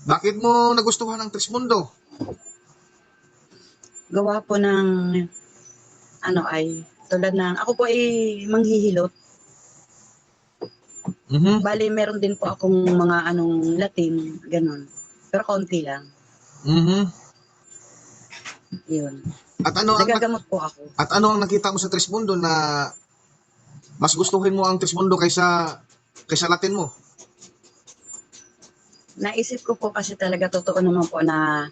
Bakit mo nagustuhan ang Trismundo? Gawa po ng ay tulad ng ako po ay manghihilot. Bali meron din po akong mga Latin, ganun. Pero konti lang. Yun. At ano ang Nagagamot po ako. at ano ang nakita mo sa Trismundo na mas gustuhin mo ang Trismundo kaysa Latin mo? Naisip ko po kasi talaga totoo naman po na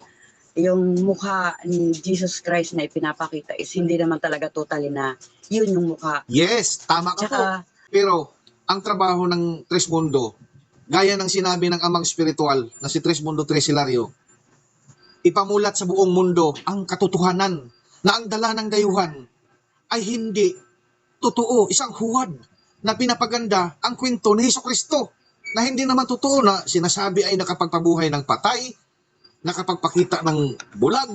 yung mukha ni Jesus Christ na ipinapakita is hindi naman talaga totally na yun yung mukha. Yes, tama ka po. Tsaka, Pero ang trabaho ng Trismundo, gaya ng sinabi ng amang spiritual na si Trismundo Tresilario, ipamulat sa buong mundo ang katotohanan na ang dala ng dayuhan ay hindi totoo, isang huwad na pinapaganda ang kwento ni Hesukristo na hindi naman totoo na sinasabi ay nakapagpabuhay ng patay, nakapagpakita ng bulag.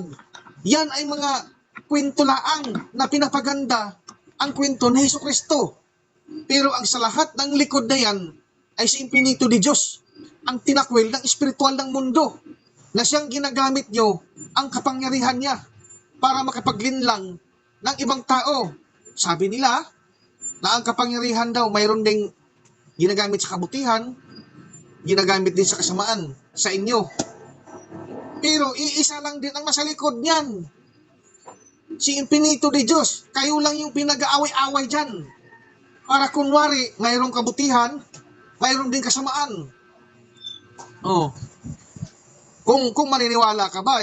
Yan ay mga kwento laang na pinapaganda ang kwento ni Hesukristo. Pero ang sa lahat ng likod na yan ay si Impinito de Diyos, ang tinakwil ng espiritual ng mundo, na siyang ginagamit nyo ang kapangyarihan niya para makapaglinlang ng ibang tao. Sabi nila na ang kapangyarihan daw mayroon ding ginagamit sa kabutihan, ginagamit din sa kasamaan sa inyo. Pero iisa lang din ang nasa likod niyan. Si Impinito de Diyos. Kayo lang yung pinag-aaway-away dyan. Para kunwari, mayroong kabutihan, mayroong din kasamaan. Oh. Kung maniniwala ka ba,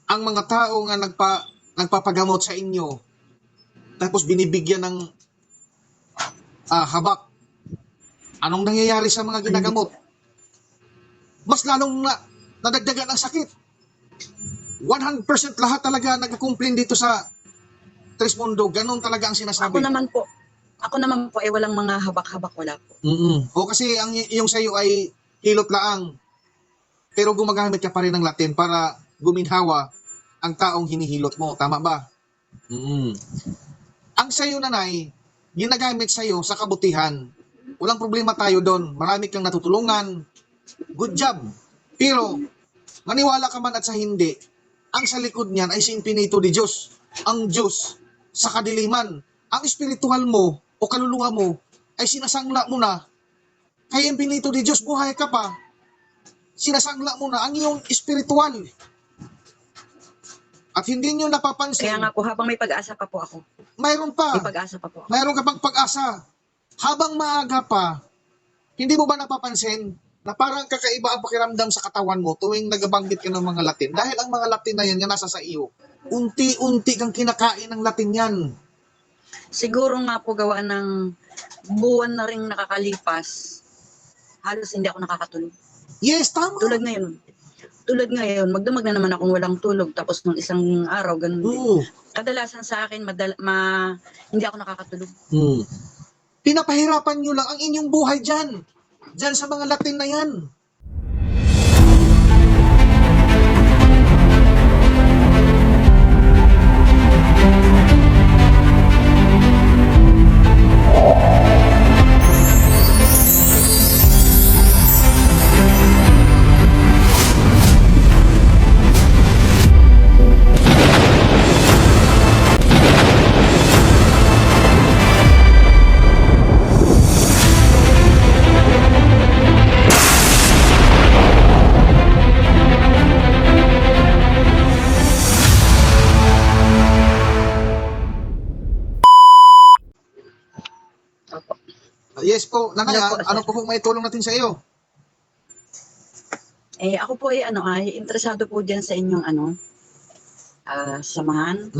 ang mga tao nga nagpapagamot sa inyo, tapos binibigyan ng habak, anong nangyayari sa mga ginagamot? Mas lalong nadagdagan ang sakit. 100% lahat talaga nagkukumplain dito sa Trismundo. Ganon talaga ang sinasabi. Ako naman po ay walang mga habak-habak, wala po. O kasi yung sa'yo ay hilot laang. Pero gumagamit ka pa rin ng Latin para guminhawa ang taong hinihilot mo. Tama ba? Ang sa'yo, nanay, ginagamit sa'yo sa kabutihan. Walang problema tayo doon. Marami kang natutulungan. Good job. Pero, maniwala ka man at sa hindi, ang sa likod niyan ay si Impinito de Diyos. Ang Diyos sa kadiliman. Ang espiritual mo o kaluluwa mo ay sinasangla mo na kay Impinito de Diyos. Buhay ka pa. Sinasangla mo na ang iyong espiritual. At hindi nyo napapansin. Kaya nga po, habang may pag-asa pa po ako. Mayroon pa. May pag-asa pa po ako. Mayroon ka pang pag-asa. Habang maaga pa, hindi mo ba napapansin na parang kakaiba ang pakiramdam sa katawan mo tuwing nagabanggit ka ng mga Latin? Dahil ang mga Latin na yan nasa sa iyo. Unti-unti kang kinakain ng Latin yan. Siguro nga po gawa ng buwan na rin nakakalipas, halos hindi ako nakakatulog. Yes, tama. Tulad ngayon, magdamag na naman akong walang tulog tapos ng isang araw, ganun din. Kadalasan sa akin, hindi ako nakakatulog. Pinapahirapan nyo lang ang inyong buhay dyan. Dyan sa mga Latin na yan. Opo. Yes po, nanay, Hello po, sir. ano po may tulong natin sa iyo? Ako po ay interesado po dyan sa inyong samahan.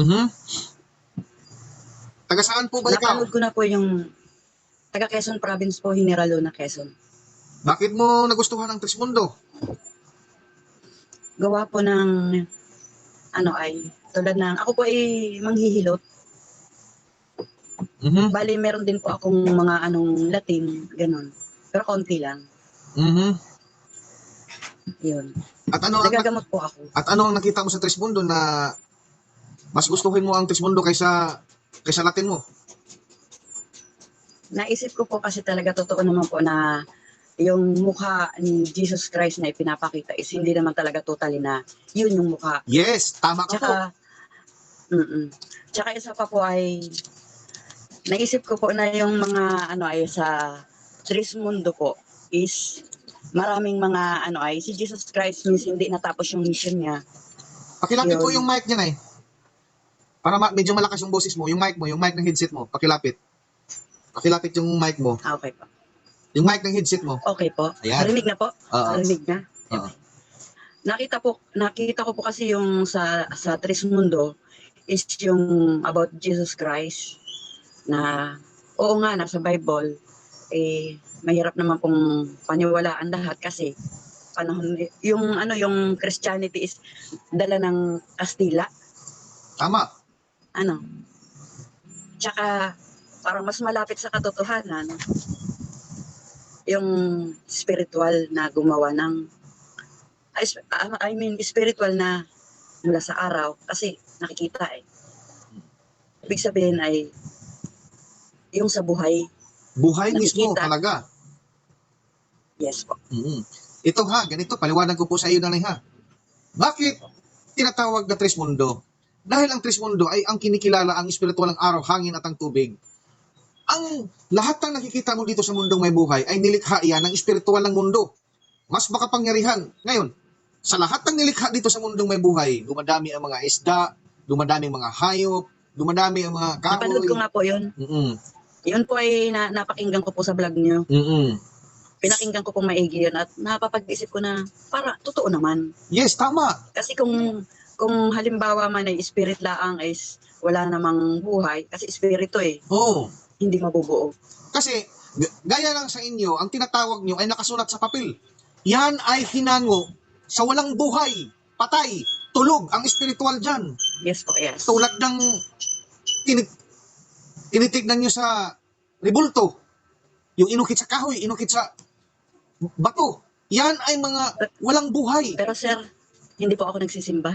Taga saan po ba ikaw? Napanood ko na po yung taga Quezon Province po, General Luna, Quezon. Bakit mo nagustuhan ang Trismundo? Gawa po ng tulad ng ako po ay manghihilot. Bali meron din po akong mga Latin, ganun. Pero konti lang. Yun. At ano Nagagamot po ako. At ano ang nakita mo sa Trismundo na mas gustuhin mo ang Trismundo kaysa Latin mo? Naisip ko po kasi talaga totoo naman po na yung mukha ni Jesus Christ na ipinapakita is hindi naman talaga totally na yun yung mukha. Yes, tama ka po. Tsaka, tsaka isa pa po ay, naisip ko po na yung mga ano ay sa Trismundo po is maraming mga ano ay si Jesus Christ means hindi natapos yung mission niya. Pakilapit Yun. po yung mic niya na eh. Para medyo malakas yung boses mo, yung mic ng headset mo, pakilapit. Pakilapit yung mic mo, Okay po. yung mic ng headset mo. Okay po. Ayan. Narinig na po? Oo. Narinig na? Oo. Nakita ko po kasi yung sa Trismundo is yung about Jesus Christ na oo nga nasa Bible eh mahirap naman pong paniwalaan lahat kasi panahon yung ano yung Christianity is dala ng Kastila Tama. ano tsaka parang mas malapit sa katotohanan yung spiritual na gumawa ng I mean spiritual na mula sa araw kasi nakikita eh. Ibig sabihin ay yung sa buhay. Buhay mismo Nakikita. talaga. Yes po. Ito ha, ganito, paliwanag ko po sa iyo nanay ha. Bakit tinatawag na Trismundo? Dahil ang Trismundo ay ang kinikilala ang espiritual ng araw, hangin at ang tubig. Ang lahat ng nakikita mo dito sa mundong may buhay ay nilikha yan ng espiritual ng mundo. Mas makapangyarihan. Ngayon, sa lahat ng nilikha dito sa mundong may buhay, dumadami ang mga isda, dumadami ang mga hayop, dumadami ang mga kahoy. Napanood ko nga po yun. Yun po ay napakinggan ko po sa vlog niyo. Pinakinggan ko po maigi yun at napapag-isip ko na para totoo naman. Yes, tama. Kasi kung halimbawa man ay spirit laang is wala namang buhay kasi espiritu eh. Oo. Hindi mabubuo. Kasi, gaya lang sa inyo, ang tinatawag nyo ay nakasulat sa papel. Yan ay hinango sa walang buhay, patay, tulog, ang espiritual dyan. Yes po, yes. Tulad ng tinitignan nyo sa rebulto, yung inukit sa kahoy, inukit sa bato. Yan ay mga walang buhay. Pero sir, hindi po ako nagsisimba.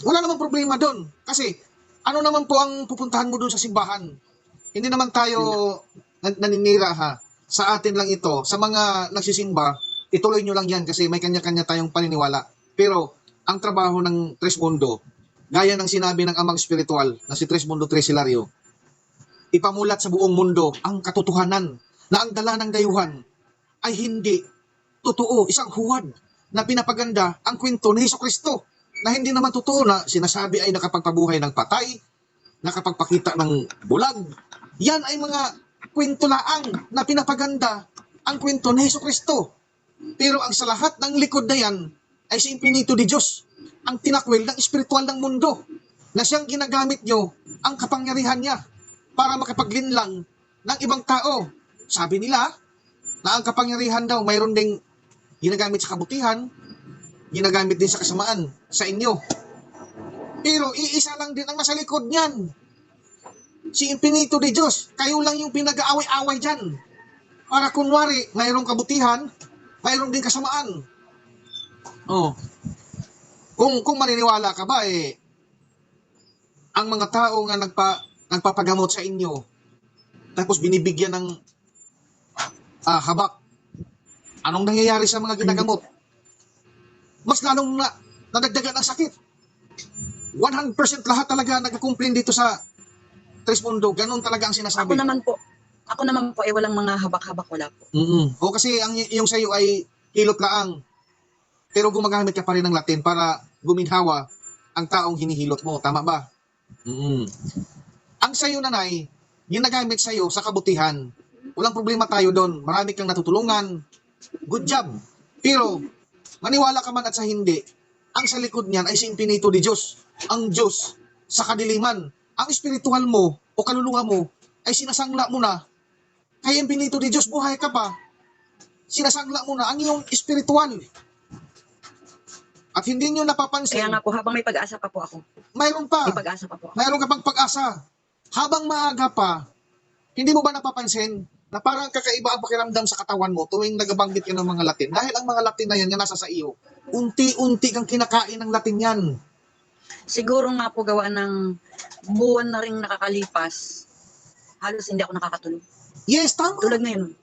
Wala namang problema doon. Kasi, ano naman po ang pupuntahan mo doon sa simbahan? Hindi naman tayo naninira ha. Sa atin lang ito. Sa mga nagsisimba, ituloy nyo lang yan kasi may kanya-kanya tayong paniniwala. Pero, ang trabaho ng Trismundo, gaya ng sinabi ng amang spiritual na si Trismundo Tres Hilario, ipamulat sa buong mundo ang katotohanan na ang dala ng dayuhan ay hindi totoo, isang huwad na pinapaganda ang kwento ni Jesucristo na hindi naman totoo na sinasabi ay nakapagpabuhay ng patay, nakapagpakita ng bulag. Yan ay mga kwento laang na pinapaganda ang kwento ni Jesucristo. Pero ang sa lahat ng likod na yan ay si Infinito de Diyos, ang tinakwil ng espiritual ng mundo na siyang ginagamit nyo ang kapangyarihan niya para makapaglinlang ng ibang tao. Sabi nila na ang kapangyarihan daw mayroon ding ginagamit sa kabutihan, ginagamit din sa kasamaan sa inyo. Pero iisa lang din ang nasa likod niyan. Si Infinito de Diyos. Kayo lang yung pinag-aaway-away dyan. Para kunwari, mayroong kabutihan, mayroong din kasamaan. Oh. Kung maniniwala ka ba ang mga tao nga nagpapagamot sa inyo, tapos binibigyan ng habak, anong nangyayari sa mga ginagamot? Mas lalong nadagdagan ang sakit. 100% lahat talaga nag-complain dito sa Trismundo. Ganun talaga ang sinasabi. Ako naman po ay walang mga habak-habak, wala po. O kasi yung sa'yo ay hilot laang. Pero gumagamit ka pa rin ng Latin para guminhawa ang taong hinihilot mo. Tama ba? Ang sa'yo, nanay, ginagamit sa'yo sa kabutihan. Walang problema tayo doon. Marami kang natutulungan. Good job. Pero, maniwala ka man at sa hindi, ang sa likod niyan ay si Infinito de Diyos. Ang Diyos sa kadiliman. Ang espiritual mo o kaluluwa mo ay sinasangla mo na. Kaya Infinito de Diyos, buhay ka pa. Sinasangla mo na ang iyong espiritual. At hindi nyo napapansin. Kaya nga po, habang may pag-asa pa po ako. Mayroon pa. May pag-asa pa po ako. Mayroon ka pang pag-asa. Habang maaga pa, hindi mo ba napapansin na parang kakaiba ang pakiramdam sa katawan mo tuwing nagabanggit ka ng mga Latin? Dahil ang mga Latin na yan, nasa sa iyo, unti-unti kang kinakain ng Latin yan. Siguro nga po gawa ng buwan na rin nakakalipas, halos hindi ako nakakatulog. Yes, tama. Tulad ngayon,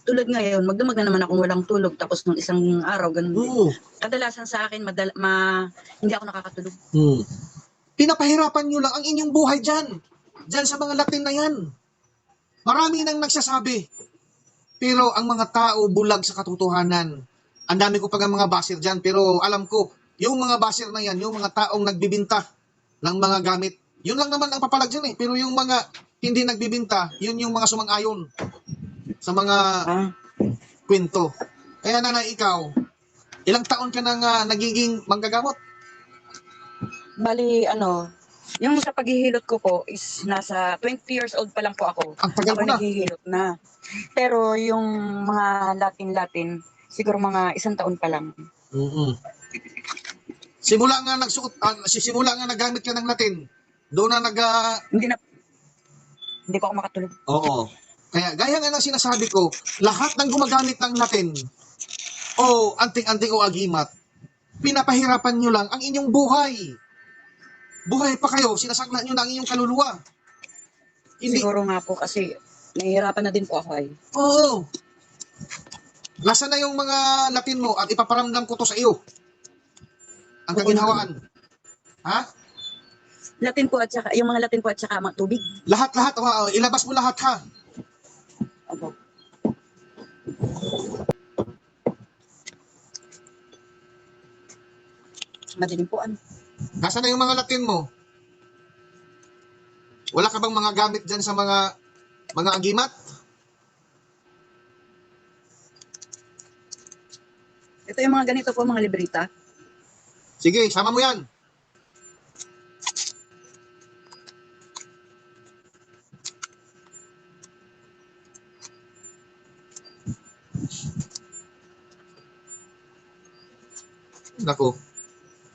tulad ngayon, magdamag na naman akong walang tulog tapos nung isang araw, ganun din. Oo. Kadalasan sa akin, hindi ako nakakatulog. Pinapahirapan nyo lang ang inyong buhay dyan. Dyan sa mga Latin na yan. Marami nang nagsasabi. Pero ang mga tao bulag sa katotohanan. Ang dami ko pa mga basir dyan, pero alam ko, yung mga basir na yan, yung mga taong nagbibinta ng mga gamit, yun lang naman ang papalag dyan eh. Pero yung mga hindi nagbibinta, yun yung mga sumang-ayon sa mga Ah, kwento. Kaya nanay, ikaw, ilang taon ka nang nagiging manggagamot? bali, yung sa paghihilot ko po is nasa 20 years old pa lang po ako. Ang tagal Ako mo na. naghihilot na. Pero yung mga Latin-Latin, siguro mga 1 taon pa lang. Mm-mm. Simula nga simula nga nagamit ka ng Latin, doon na Hindi pa ako makatulog. oo. Kaya gaya nga ng sinasabi ko, lahat ng gumagamit ng Latin o anting-anting o agimat, pinapahirapan nyo lang ang inyong buhay. Buhay pa kayo, sinasagla nyo na ang inyong kaluluwa. Hindi, Siguro nga po kasi nahihirapan na din po ako ay. oo. Nasaan na yung mga Latin mo at ipaparamdam ko to sa iyo? Ang kaginhawaan. Ha? Latin po at saka, yung mga Latin po at saka mga tubig. Lahat-lahat, ilabas mo lahat ha. Opo. Madilim po Nasaan na yung mga Latin mo? Wala ka bang mga gamit dyan sa mga agimat? Ito yung mga ganito po, mga librita. Sige, sama mo yan. Nako,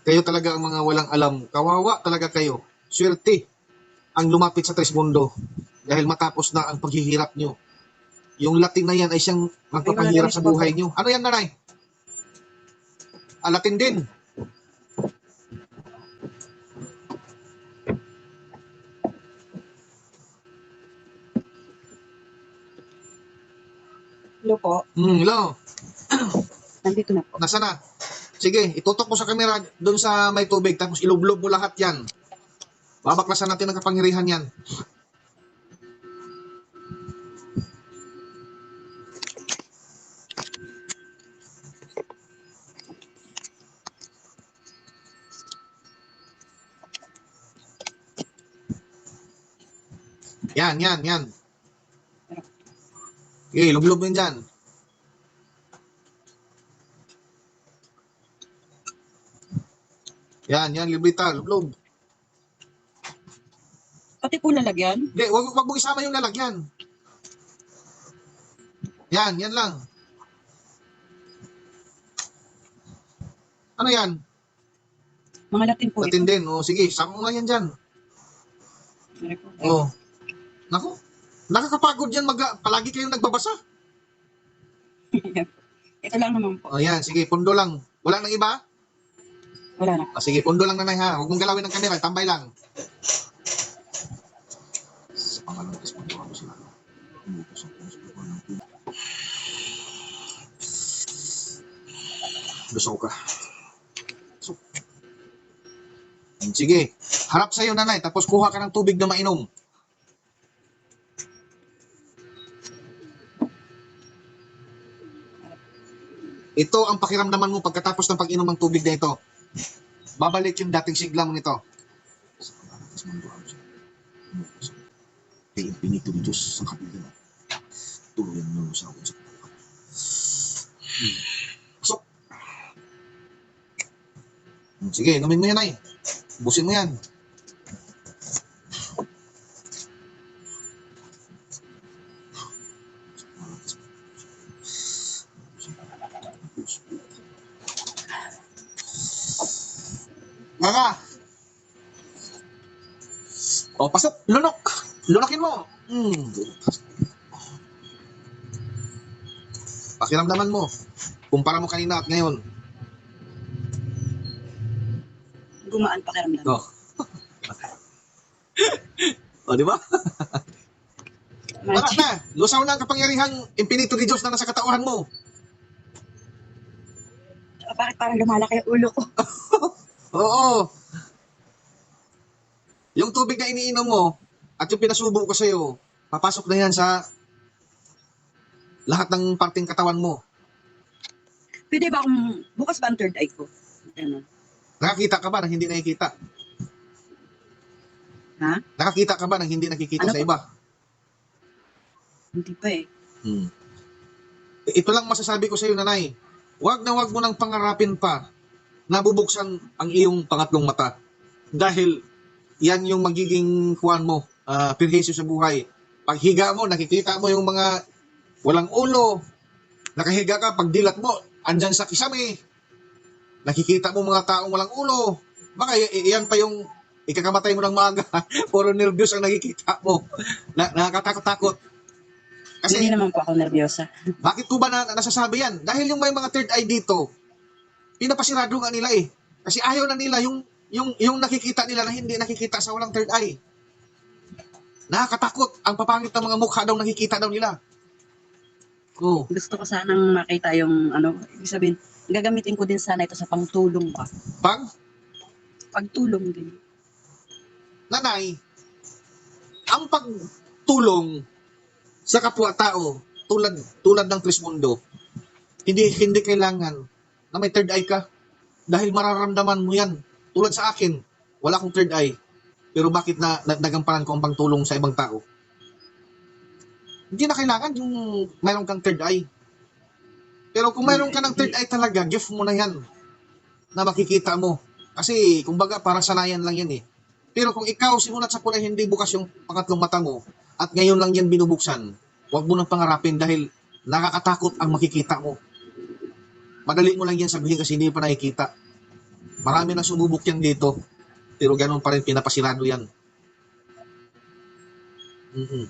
kayo talaga ang mga walang alam. Kawawa talaga kayo. Swerte ang lumapit sa Trismundo dahil matapos na ang paghihirap nyo. Yung Latin na yan ay siyang magpapahirap sa buhay nyo. Ano yan, nanay? Latin din. Hello po. Hello. Nandito na po. Nasaan na? Sige, itutok mo sa camera doon sa may tubig tapos ilublob mo lahat yan. Babaklasan natin ang kapangyarihan yan. Yan. Okay, lublob mo yun dyan. Yan, librita, lublob. Pati po lalagyan. Hindi, wag mo isama yung lalagyan. Yan lang. Ano yan? Mga Latin po Latin din. O, sige, sama mo lang yan dyan. O. Nako, nakakapagod yan. Palagi kayong nagbabasa. Ito lang naman po. O, yan, sige, pundo lang. Wala nang iba? Wala na. Sige, pundo lang nanay ha. Huwag mong galawin ng camera. Tambay lang. Sa pangalan ng Espiritu ako sila. Gusto ko ka. So, sige, harap sa'yo nanay, tapos kuha ka ng tubig na mainom. Ito ang pakiramdaman mo pagkatapos ng pag-inom ng tubig na ito. Babalik yung dating sigla mo nito. Kaya pinito ni Diyos sa kapila. Tuluyan mo sa ako sa kapila. So, sige, inumin mo yan ay. Busin mo yan. Nga. O, pasok. Lunok. Lunokin mo. Pakiramdaman mo. Kumpara mo kanina at ngayon. Gumaan pakiramdam. O. O, di ba? Wala Magic. na. Lusaw na ang kapangyarihang impinito ni Diyos na nasa katauhan mo. Bakit parang lumalaki ang ulo ko? Oo. Yung tubig na iniinom mo at yung pinasubo ko sa'yo, papasok na yan sa lahat ng parting katawan mo. Pwede ba akong, bukas ba ang third eye ko? Ano? Nakakita ka ba ng hindi nakikita? Ha? Nakakita ka ba ng hindi nakikita Ano sa po? iba? Hindi pa eh. Hmm. Ito lang masasabi ko sa iyo, nanay. Huwag na huwag mo nang pangarapin pa na bubuksan ang iyong pangatlong mata. Dahil yan yung magiging kuwan mo, perhisyo sa buhay. Paghiga mo, nakikita mo yung mga walang ulo. Nakahiga ka, pagdilat mo, andyan sa kisame. Nakikita mo mga taong walang ulo. Baka yan pa yung ikakamatay mo ng maaga. Puro nervyos ang nakikita mo. Nakakatakot-takot. Hindi Kasi naman po ako nervyosa. bakit ko ba nasasabi yan? Dahil yung may mga third eye dito, pinapasirado nga nila eh. Kasi ayaw na nila yung nakikita nila na hindi nakikita sa walang third eye. Nakakatakot. Ang papangit ng mga mukha daw nakikita daw nila. Oh. Gusto ko sanang makita yung ano, ibig sabihin, gagamitin ko din sana ito sa pangtulong ba? Pagtulong din. Nanay, ang pagtulong sa kapwa-tao tulad ng Trismundo, hindi kailangan na may third eye ka dahil mararamdaman mo yan. Tulad sa akin, wala akong third eye. Pero bakit nagampanan ko ang pagtulong sa ibang tao? Hindi na kailangan yung mayroon kang third eye. Pero kung mayroon ka ng third eye talaga, gift mo na yan na makikita mo. Kasi kumbaga para sanayan lang yan eh. Pero kung ikaw simulat sa kulay hindi bukas yung pangatlong mata mo at ngayon lang yan binubuksan, huwag mo nang pangarapin dahil nakakatakot ang makikita mo. Madali mo lang yan sabihin kasi hindi pa nakikita. Marami na sumubok yan dito. Pero ganun pa rin pinapasirado yan. Mm-hmm.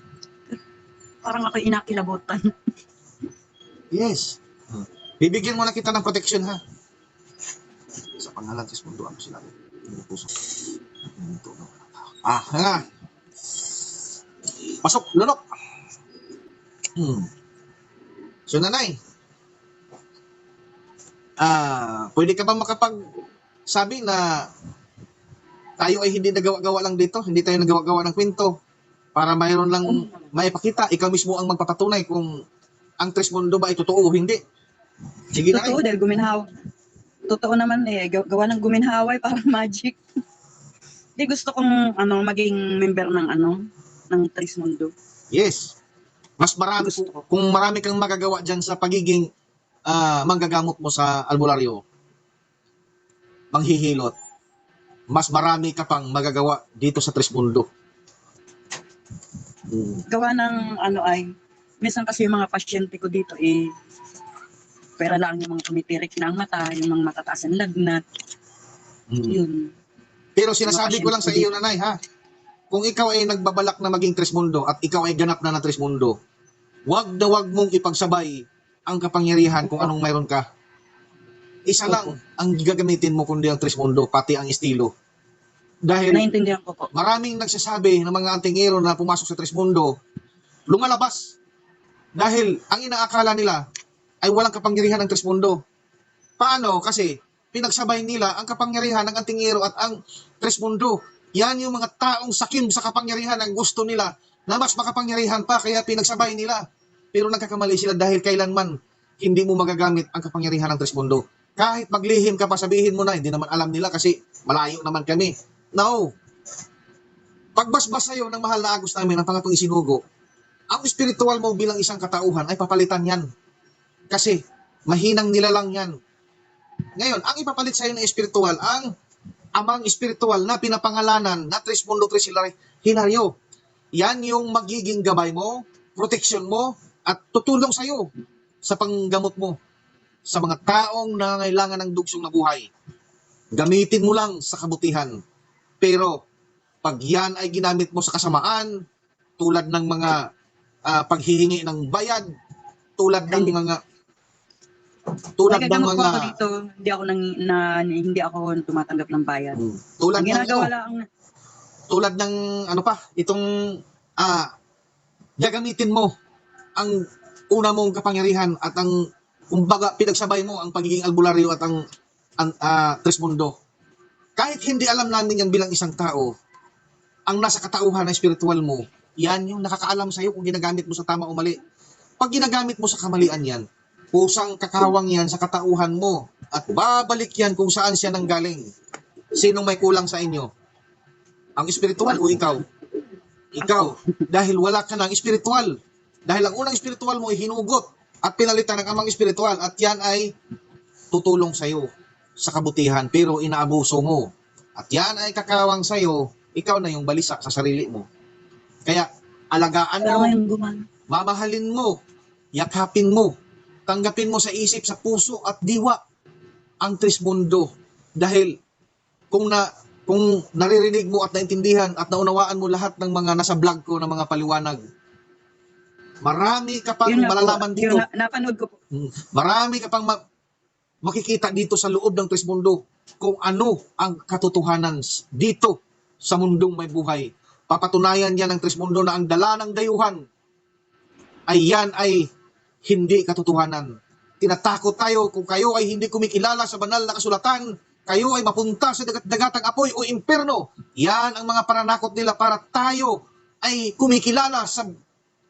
Parang ako inakilabutan. Yes. Bibigyan mo na kita ng protection ha. Sa pangalan tis mundo ano sila. Puso. Ha. Pasok, lunok. So nanay. Pwede ka ba makapagsabi na tayo ay hindi nagawa-gawa lang dito, hindi tayo nagawa-gawa ng kwento para mayroon lang maipakita, ikaw mismo ang magpapatunay kung ang Trismundo ba ay totoo o hindi. Sige na. Totoo dahil guminhawa. Totoo naman eh, gawa ng guminhaway parang magic. Di gusto kong maging member ng Trismundo. Yes. Mas marami kung marami kang magagawa diyan sa pagiging manggagamot mo sa albularyo. Manghihilot. Mas marami ka pang magagawa dito sa Trismundo. Gawa ng minsan kasi yung mga pasyente ko dito pera lang yung mga tumitirik na ang mata, yung mga matataas ang lagnat. Yun. Pero sinasabi ko lang sa iyo, nanay, ha? Kung ikaw ay nagbabalak na maging Trismundo at ikaw ay ganap na ng Trismundo, wag na wag mong ipagsabay ang kapangyarihan kung anong mayroon ka. Isa lang ang gagamitin mo kundi ang Trismundo, pati ang estilo. Dahil naintindihan ko po. Maraming nagsasabi ng mga antingero na pumasok sa Trismundo, lumalabas. Dahil ang inaakala nila ay walang kapangyarihan ng Trismundo. Paano? Kasi pinagsabay nila ang kapangyarihan ng antingero at ang Trismundo. Yan yung mga taong sakim sa kapangyarihan ang gusto nila na mas makapangyarihan pa kaya pinagsabay nila. Pero nagkakamali sila dahil kailanman hindi mo magagamit ang kapangyarihan ng Trismundo. Kahit maglihim ka pa, sabihin mo na, hindi naman alam nila kasi malayo naman kami. No. Pagbasbas sa'yo ng mahal na Agos namin ang pangatong isinugo, ang spiritual mo bilang isang katauhan ay papalitan yan. Kasi mahinang nilalang yan. Ngayon, ang ipapalit sa'yo ng spiritual, ang amang spiritual na pinapangalanan na Trismundo Tres Hilario. Yan yung magiging gabay mo, protection mo, at tutulong sa'yo sa panggamot mo sa mga taong nangangailangan ng dugsong na buhay. Gamitin mo lang sa kabutihan. Pero pag yan ay ginamit mo sa kasamaan, tulad ng mga paghihingi ng bayad, tulad ng mga Nagagamot po ako dito, hindi ako tumatanggap ng bayad. Tulad ang ginagawa lang tulad ng itong gagamitin mo ang una mong kapangyarihan at ang kumbaga pinagsabay mo ang pagiging albularyo at ang Trismundo. Kahit hindi alam namin yan bilang isang tao, ang nasa katauhan na spiritual mo, yan yung nakakaalam sa'yo kung ginagamit mo sa tama o mali. Pag ginagamit mo sa kamalian yan, pusang kakawang yan sa katauhan mo at babalik yan kung saan siya nanggaling. Sinong may kulang sa inyo? Ang spiritual o ikaw? Ikaw. Dahil wala ka ng spiritual. Dahil ang unang spiritual mo ay hinugot at pinalitan ng amang spiritual at yan ay tutulong sa'yo sa kabutihan pero inaabuso mo. At yan ay kakawang sa'yo, ikaw na yung balisa sa sarili mo. Kaya alagaan Pero mo, ngayon gumana. mamahalin mo, yakapin mo, tanggapin mo sa isip, sa puso at diwa ang Trismundo. Dahil kung naririnig mo at naintindihan at naunawaan mo lahat ng mga nasa vlog ko na mga paliwanag, marami ka pang Yun na po, malalaman dito. napanood ko po. Marami ka pang makikita dito sa loob ng Trismundo kung ano ang katotohanan dito sa mundong may buhay. Papatunayan yan ng Trismundo na ang dala ng dayuhan ay yan ay hindi katotohanan. Tinatakot tayo kung kayo ay hindi kumikilala sa banal na kasulatan, kayo ay mapunta sa dagat-dagatang apoy o impyerno. Yan ang mga pananakot nila para tayo ay kumikilala sa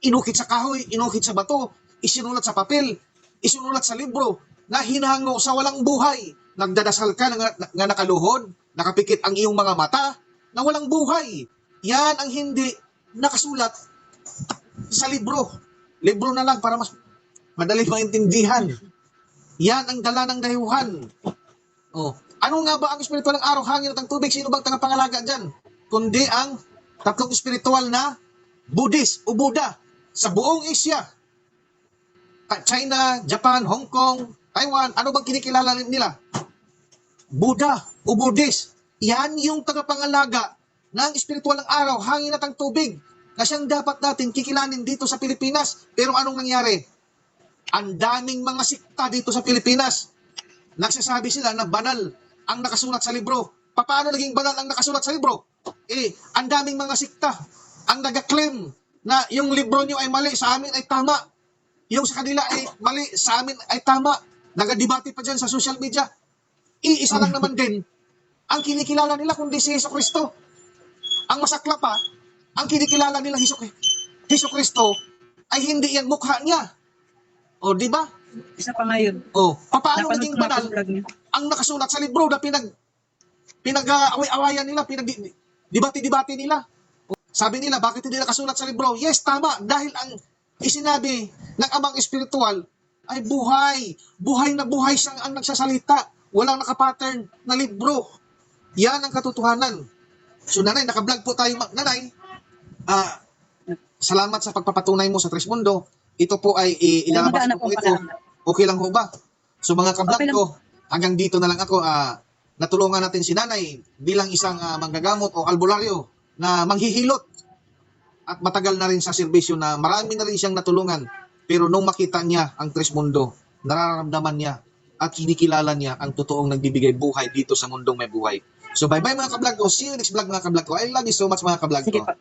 inukit sa kahoy, inukit sa bato, isinulat sa papel, isinulat sa libro, na hinango sa walang buhay. Nagdadasal ka nga nakaluhod, nakapikit ang iyong mga mata, na walang buhay. Yan ang hindi nakasulat sa libro. Libro na lang para mas madali maintindihan. Yan ang dala ng dayuhan. Oh. Ano nga ba ang espiritual ng araw, hangin at ang tubig? Sino bang tagapangalaga dyan? Kundi ang tatlong espiritual na Buddhist o Buddha sa buong Asia. China, Japan, Hong Kong, Taiwan, ano bang kinikilala nila? Buddha o Buddhist. Yan yung tagapangalaga ng espiritual ng araw, hangin at ang tubig na siyang dapat natin kikilanin dito sa Pilipinas. Pero anong nangyari? Ang daming mga sikta dito sa Pilipinas. Nagsasabi sila na banal ang nakasulat sa libro. Paano naging banal ang nakasulat sa libro? Ang daming mga sikta ang nag-claim na yung libro nyo ay mali, sa amin ay tama. Yung sa kanila ay mali, sa amin ay tama. Nagadebate pa dyan sa social media. Iisa lang naman din ang kinikilala nila kundi si Hesus Kristo. Ang masakla pa, ang kinikilala nila Hesus Kristo ay hindi yan mukha niya. O, di ba? Isa pa ngayon. O, paano Napanood naging ko na banal po vlog niya. ang nakasulat sa libro na pinag-away-awayan nila, pinag-debate nila? Sabi nila, bakit hindi nakasulat sa libro? Yes, tama. Dahil ang isinabi ng amang espiritual ay buhay. Buhay na buhay siyang ang nagsasalita. Walang nakapattern na libro. Yan ang katotohanan. So, nanay, naka-vlog po tayo. Nanay, salamat sa pagpapatunay mo sa Trismundo. Ito po ay ilalabas Magana ko po po ito. pala. Okay lang ho ba? So, mga ka-vlog Okay lang. ko, hanggang dito na lang ako. Natulungan natin si nanay bilang isang manggagamot o albularyo na manghihilot. At matagal na rin sa serbisyo na marami na rin siyang natulungan. Pero nung makita niya ang Trismundo, nararamdaman niya at kinikilala niya ang totoong nagbibigay buhay dito sa mundong may buhay. So bye-bye mga ka-vlog ko. See you next vlog mga ka-vlog ko. I love you so much mga ka-vlog Sige ko. pa.